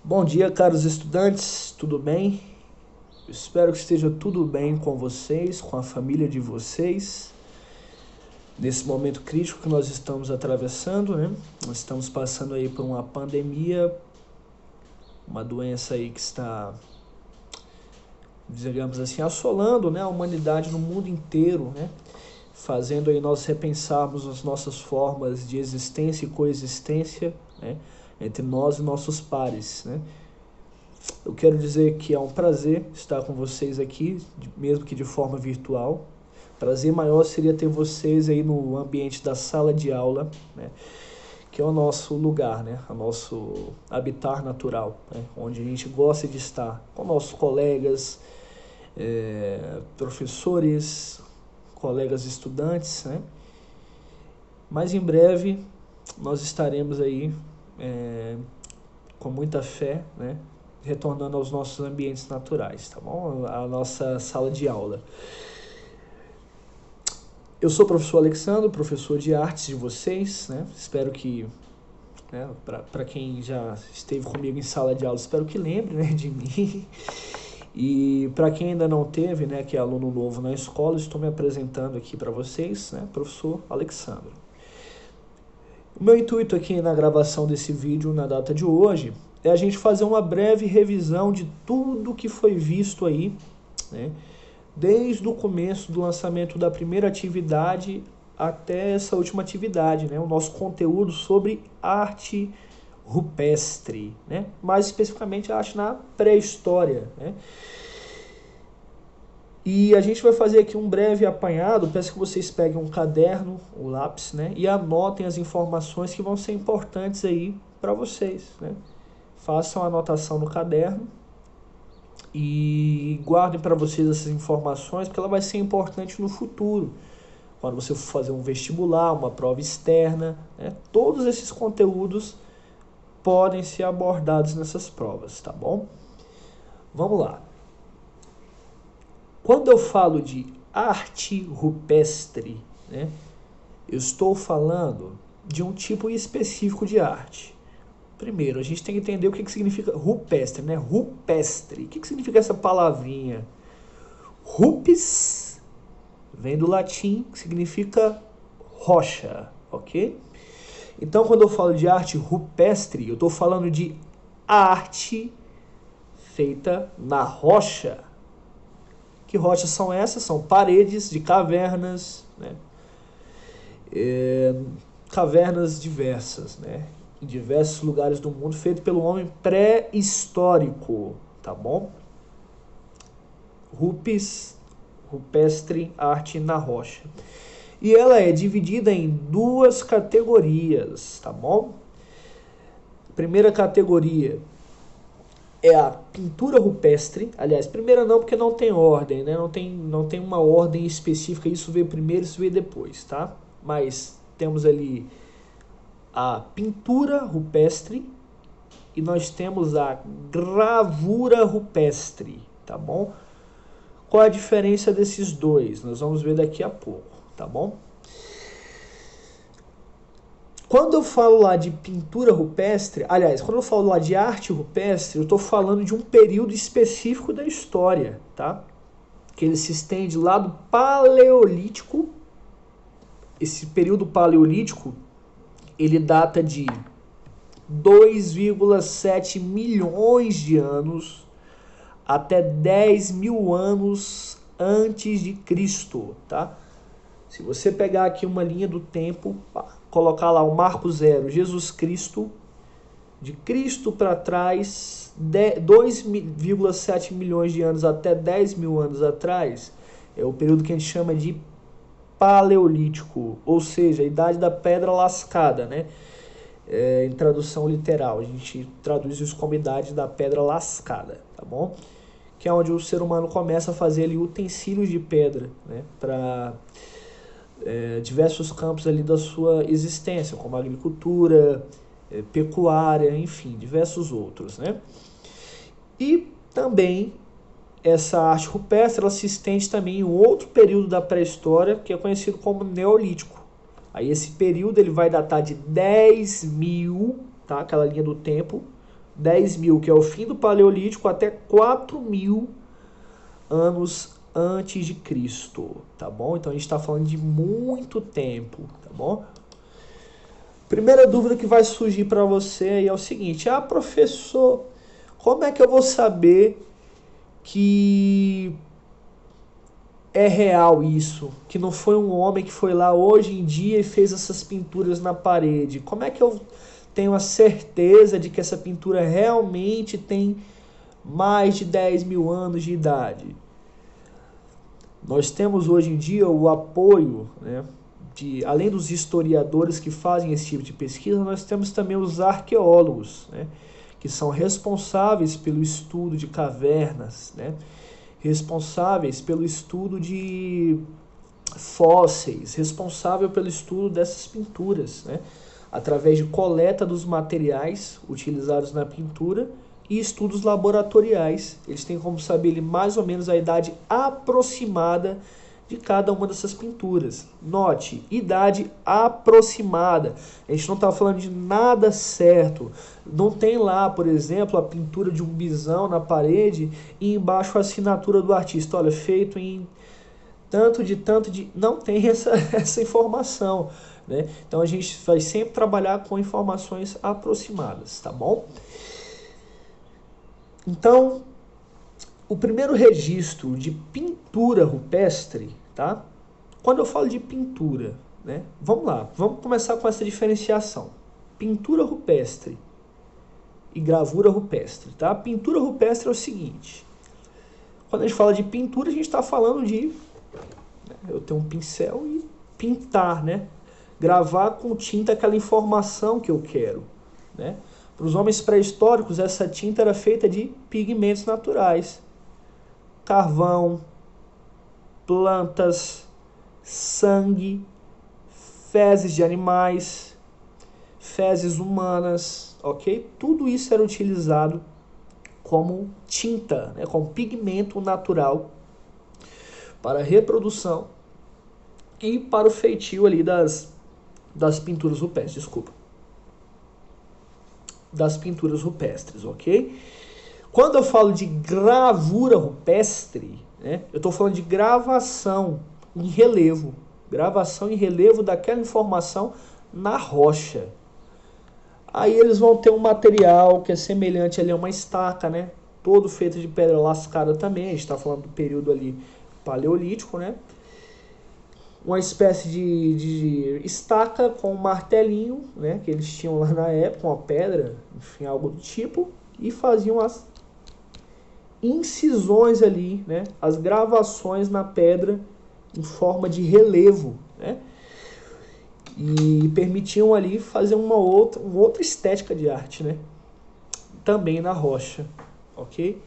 Bom dia, caros estudantes, tudo bem? Espero que esteja tudo bem com vocês, com a família de vocês. Nesse momento crítico que nós estamos atravessando, né? Nós estamos passando aí por uma pandemia, uma doença aí que está, digamos assim, assolando, né, a humanidade no mundo inteiro, né? Fazendo aí nós repensarmos as nossas formas de existência e coexistência, né, entre nós e nossos pares, né? Eu quero dizer que é um prazer estar com vocês aqui, mesmo que de forma virtual. Prazer maior seria ter vocês aí no ambiente da sala de aula, né, que é o nosso lugar, né, o nosso habitat natural, né, onde a gente gosta de estar com nossos colegas, professores, colegas estudantes, né. Mas em breve nós estaremos aí com muita fé, né, retornando aos nossos ambientes naturais, tá bom? A nossa sala de aula. Eu sou o professor Alexandre, professor de artes de vocês, né? Espero que, né, para quem já esteve comigo em sala de aula, espero que lembre, né, de mim. E para quem ainda não teve, né, que é aluno novo na escola, estou me apresentando aqui para vocês, né, professor Alexandre. O meu intuito aqui na gravação desse vídeo na data de hoje é a gente fazer uma breve revisão de tudo que foi visto aí, né, desde o começo do lançamento da primeira atividade até essa última atividade, né, o nosso conteúdo sobre arte rupestre, né, mais especificamente a arte na pré-história, né. E a gente vai fazer aqui um breve apanhado, peço que vocês peguem um caderno, um lápis, né, e anotem as informações que vão ser importantes aí para vocês, né. Façam a anotação no caderno e guardem para vocês essas informações, porque ela vai ser importante no futuro. Quando você for fazer um vestibular, uma prova externa, né, todos esses conteúdos podem ser abordados nessas provas, tá bom? Vamos lá. Quando eu falo de arte rupestre, né, eu estou falando de um tipo específico de arte. Primeiro, a gente tem que entender o que significa rupestre, né? Rupestre. O que significa essa palavrinha? Rupes vem do latim, que significa rocha, ok? Então, quando eu falo de arte rupestre, eu estou falando de arte feita na rocha. Que rochas são essas? São paredes de cavernas, né? Cavernas diversas, né? Em diversos lugares do mundo, feito pelo homem pré-histórico, tá bom? Rupestre, arte na rocha. E ela é dividida em duas categorias, tá bom? Primeira categoria é a pintura rupestre. Aliás, primeira não, porque não tem ordem, né? Não tem uma ordem específica, isso veio primeiro, isso veio depois, tá? Mas temos ali a pintura rupestre e nós temos a gravura rupestre, tá bom? Qual a diferença desses dois? Nós vamos ver daqui a pouco, tá bom? Quando eu falo lá de pintura rupestre, aliás, quando eu falo lá de arte rupestre, eu estou falando de um período específico da história, tá? Que ele se estende lá do Paleolítico. Esse período paleolítico, ele data de 2,7 milhões de anos até 10 mil anos antes de Cristo, tá? Se você pegar aqui uma linha do tempo, colocar lá o marco zero, Jesus Cristo, de Cristo para trás, 2,7 milhões de anos até 10 mil anos atrás, é o período que a gente chama de Paleolítico, ou seja, a idade da pedra lascada, né? Em tradução literal, a gente traduz isso como idade da pedra lascada, tá bom? Que é onde o ser humano começa a fazer ali utensílios de pedra, né? Para diversos campos ali da sua existência, como agricultura, pecuária, enfim, diversos outros, né? E também essa arte rupestre, ela se estende também em outro período da pré-história, que é conhecido como Neolítico. Aí esse período ele vai datar de 10 mil, tá? Aquela linha do tempo, 10.000, que é o fim do Paleolítico, até 4.000 anos antes de Cristo, tá bom? Então a gente está falando de muito tempo, tá bom? Primeira dúvida que vai surgir para você aí é o seguinte: professor, como é que eu vou saber que é real isso? Que não foi um homem que foi lá hoje em dia e fez essas pinturas na parede? Como é que eu tenho a certeza de que essa pintura realmente tem mais de 10.000 anos de idade? Nós temos hoje em dia o apoio, né, além dos historiadores que fazem esse tipo de pesquisa, nós temos também os arqueólogos, né, que são responsáveis pelo estudo de cavernas, né, responsáveis pelo estudo de fósseis, responsável pelo estudo dessas pinturas, né, através de coleta dos materiais utilizados na pintura e estudos laboratoriais. Eles têm como saber mais ou menos a idade aproximada de cada uma dessas pinturas. Note, idade aproximada. A gente não está falando de nada certo. Não tem lá, por exemplo, a pintura de um bisão na parede e embaixo a assinatura do artista. Olha, feito em tanto de... Não tem essa informação, né? Então a gente vai sempre trabalhar com informações aproximadas, tá bom? Então, o primeiro registro de pintura rupestre, tá? Quando eu falo de pintura, né? Vamos lá, vamos começar com essa diferenciação. Pintura rupestre e gravura rupestre, tá? Pintura rupestre é o seguinte: quando a gente fala de pintura, a gente está falando de, né, eu ter um pincel e pintar, né? Gravar com tinta aquela informação que eu quero, né? Para os homens pré-históricos, essa tinta era feita de pigmentos naturais. Carvão, plantas, sangue, fezes de animais, fezes humanas, ok? Tudo isso era utilizado como tinta, né? Como pigmento natural para a reprodução e para o feitio ali das pinturas rupestres, desculpa. Das pinturas rupestres, ok? Quando eu falo de gravura rupestre, né, eu estou falando de gravação em relevo. Gravação em relevo daquela informação na rocha. Aí eles vão ter um material que é semelhante ali a uma estaca, né? Todo feito de pedra lascada também. A gente está falando do período ali paleolítico, né? Uma espécie de estaca com um martelinho, né? Que eles tinham lá na época, uma pedra, enfim, algo do tipo. E faziam as incisões ali, né? As gravações na pedra em forma de relevo, né? E permitiam ali fazer uma outra estética de arte, né? Também na rocha, ok?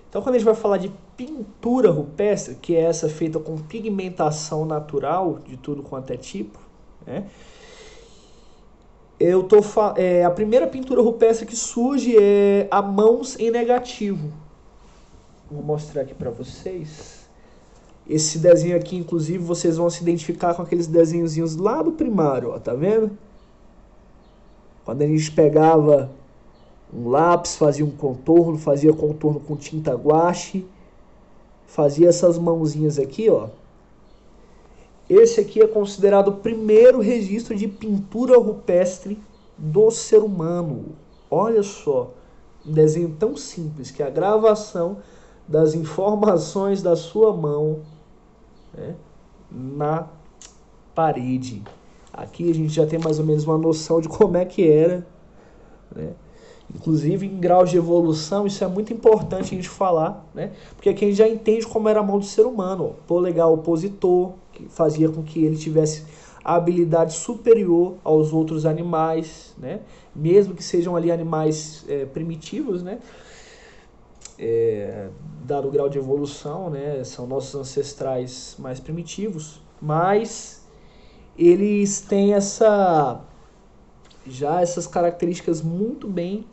Então, quando a gente vai falar de pintura rupestre, que é essa feita com pigmentação natural de tudo quanto é tipo, né? A primeira pintura rupestre que surge é a mãos em negativo. Vou mostrar aqui para vocês. Esse desenho aqui, inclusive, vocês vão se identificar com aqueles desenhozinhos lá do primário, ó, tá vendo? Quando a gente pegava um lápis, fazia um contorno, fazia contorno com tinta guache, fazia essas mãozinhas aqui, ó. Esse aqui é considerado o primeiro registro de pintura rupestre do ser humano. Olha só, um desenho tão simples que é a gravação das informações da sua mão, né, na parede. Aqui a gente já tem mais ou menos uma noção de como é que era, né? Inclusive em graus de evolução, isso é muito importante a gente falar, né? Porque aqui a gente já entende como era a mão do ser humano. Ó. Polegar opositor, que fazia com que ele tivesse a habilidade superior aos outros animais, né? Mesmo que sejam ali animais primitivos, né? Dado o grau de evolução, né? São nossos ancestrais mais primitivos, mas eles têm essas características muito bem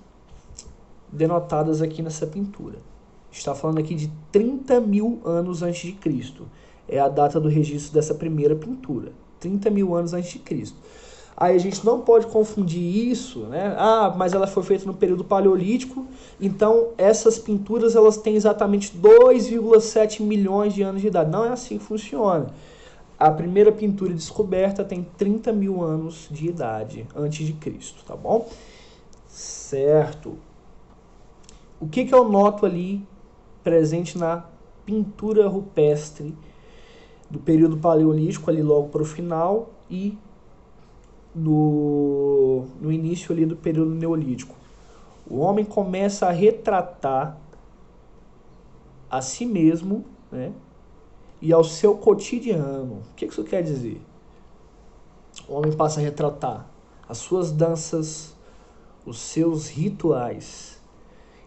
denotadas aqui nessa pintura. Está falando aqui de 30.000 anos antes de Cristo. É a data do registro dessa primeira pintura. 30.000 anos antes de Cristo. Aí a gente não pode confundir isso, né? Ah, mas ela foi feita no período paleolítico, então essas pinturas elas têm exatamente 2,7 milhões de anos de idade. Não é assim que funciona. A primeira pintura descoberta tem 30 mil anos de idade antes de Cristo, tá bom? Certo. O que eu noto ali presente na pintura rupestre do período paleolítico, ali logo para o final, e no início ali do período neolítico? O homem começa a retratar a si mesmo, né, e ao seu cotidiano. O que isso quer dizer? O homem passa a retratar as suas danças, os seus rituais.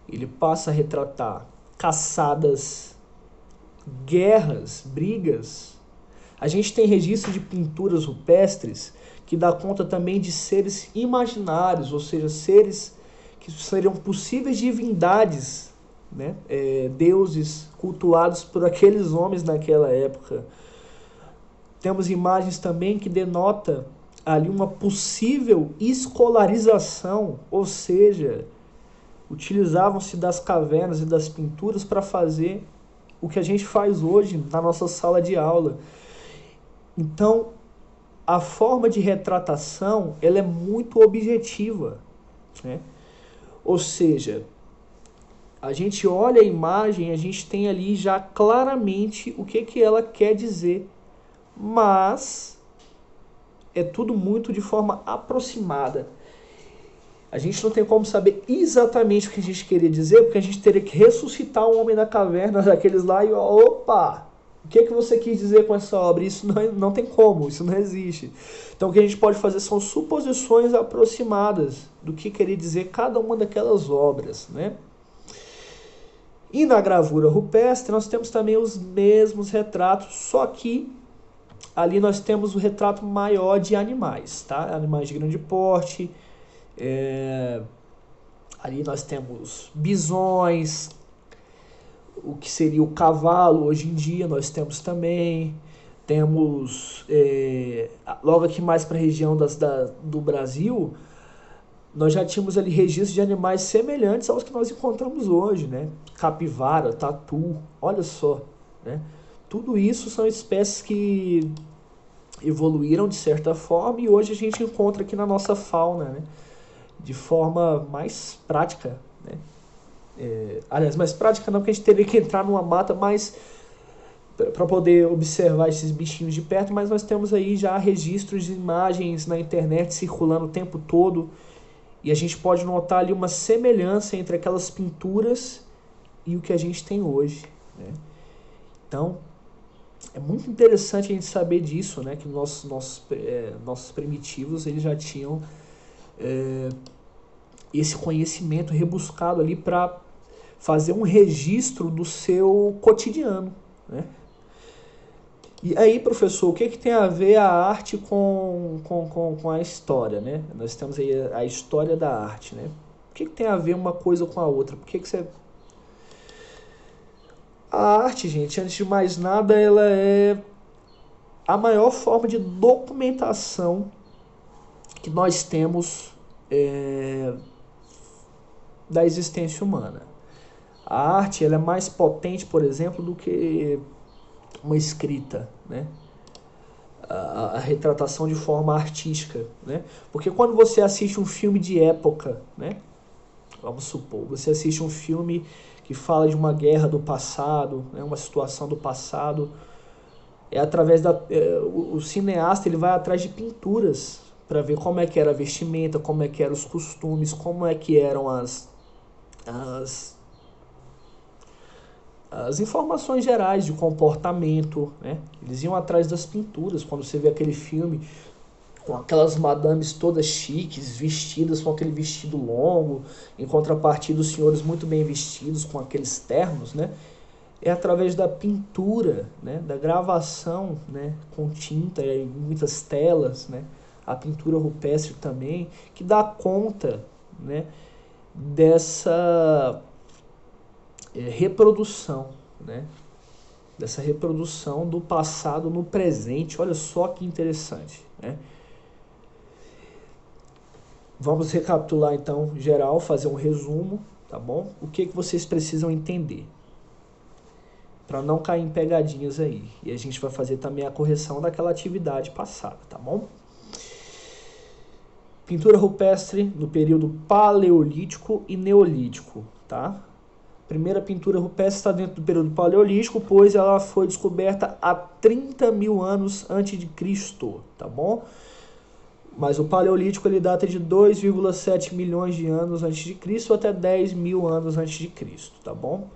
Ele passa a retratar caçadas, guerras, brigas. A gente tem registro de pinturas rupestres que dá conta também de seres imaginários, ou seja, seres que seriam possíveis divindades, né? Deuses cultuados por aqueles homens naquela época. Temos imagens também que denota ali uma possível escolarização, ou seja, utilizavam-se das cavernas e das pinturas para fazer o que a gente faz hoje na nossa sala de aula. Então, a forma de retratação ela é muito objetiva, né? Ou seja, a gente olha a imagem, a gente tem ali já claramente o que ela quer dizer, mas é tudo muito de forma aproximada. A gente não tem como saber exatamente o que a gente queria dizer, porque a gente teria que ressuscitar o homem da caverna daqueles lá e opa, o que você quis dizer com essa obra? Isso não tem como, isso não existe. Então o que a gente pode fazer são suposições aproximadas do que queria dizer cada uma daquelas obras, né? E na gravura rupestre nós temos também os mesmos retratos, só que ali nós temos o retrato maior de animais, tá? Animais de grande porte. Ali nós temos bisões, o que seria o cavalo hoje em dia nós temos também. Temos, logo aqui mais para a região do Brasil, nós já tínhamos ali registros de animais semelhantes aos que nós encontramos hoje, né? Capivara, tatu, olha só, né? Tudo isso são espécies que evoluíram de certa forma e hoje a gente encontra aqui na nossa fauna, né? De forma mais prática, né? Aliás, mais prática não, porque a gente teria que entrar numa mata mais para poder observar esses bichinhos de perto, mas nós temos aí já registros de imagens na internet circulando o tempo todo e a gente pode notar ali uma semelhança entre aquelas pinturas e o que a gente tem hoje, né? Então, é muito interessante a gente saber disso, né? Que nossos primitivos eles já tinham esse conhecimento rebuscado ali para fazer um registro do seu cotidiano, né? E aí, professor, o que tem a ver a arte com a história, né? Nós temos aí a história da arte, né? O que tem a ver uma coisa com a outra? Por que você... A arte, gente, antes de mais nada, ela é a maior forma de documentação que nós temos da existência humana. A arte ela é mais potente, por exemplo, do que uma escrita, né? A retratação de forma artística, né? Porque quando você assiste um filme de época, né? Vamos supor, você assiste um filme que fala de uma guerra do passado, né? Uma situação do passado, através o cineasta ele vai atrás de pinturas para ver como é que era a vestimenta, como é que eram os costumes, como é que eram as informações gerais de comportamento, né? Eles iam atrás das pinturas. Quando você vê aquele filme com aquelas madames todas chiques, vestidas com aquele vestido longo, em contrapartida os senhores muito bem vestidos com aqueles ternos, né? É através da pintura, né? Da gravação, né? Com tinta e muitas telas, né? A pintura rupestre também, que dá conta, né? Dessa reprodução, né? Dessa reprodução do passado no presente. Olha só que interessante, né? Vamos recapitular então, geral, fazer um resumo, tá bom? O que vocês precisam entender para não cair em pegadinhas aí. E a gente vai fazer também a correção daquela atividade passada, tá bom? Pintura rupestre no período paleolítico e neolítico, tá? Primeira pintura rupestre está dentro do período paleolítico, pois ela foi descoberta há 30 mil anos antes de Cristo, tá bom? Mas o paleolítico ele data de 2,7 milhões de anos antes de Cristo até 10 mil anos antes de Cristo, tá bom?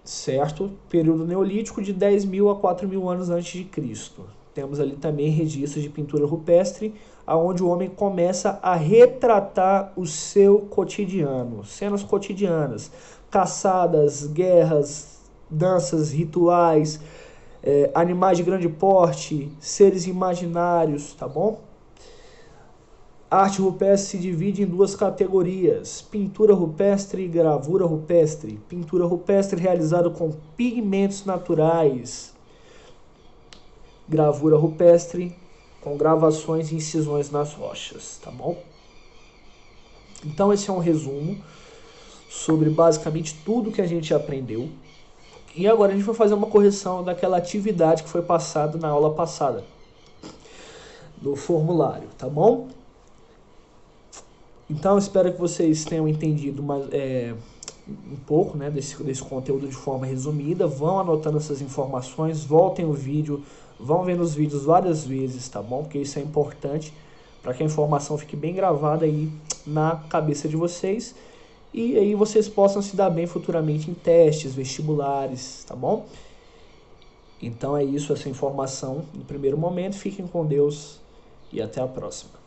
Certo? Período neolítico de 10 mil a 4 mil anos antes de Cristo. Temos ali também registros de pintura rupestre, aonde o homem começa a retratar o seu cotidiano, cenas cotidianas, caçadas, guerras, danças, rituais, animais de grande porte, seres imaginários, tá bom? A arte rupestre se divide em duas categorias: pintura rupestre e gravura rupestre. Pintura rupestre realizada com pigmentos naturais. Gravura rupestre com gravações e incisões nas rochas, tá bom? Então esse é um resumo sobre basicamente tudo que a gente aprendeu. E agora a gente vai fazer uma correção daquela atividade que foi passada na aula passada, do formulário, tá bom? Então eu espero que vocês tenham entendido um pouco, né, desse conteúdo de forma resumida. Vão anotando essas informações, voltem o vídeo, vão vendo os vídeos várias vezes, tá bom? Porque isso é importante para que a informação fique bem gravada aí na cabeça de vocês e aí vocês possam se dar bem futuramente em testes, vestibulares, tá bom? Então é isso, essa informação no primeiro momento. Fiquem com Deus e até a próxima.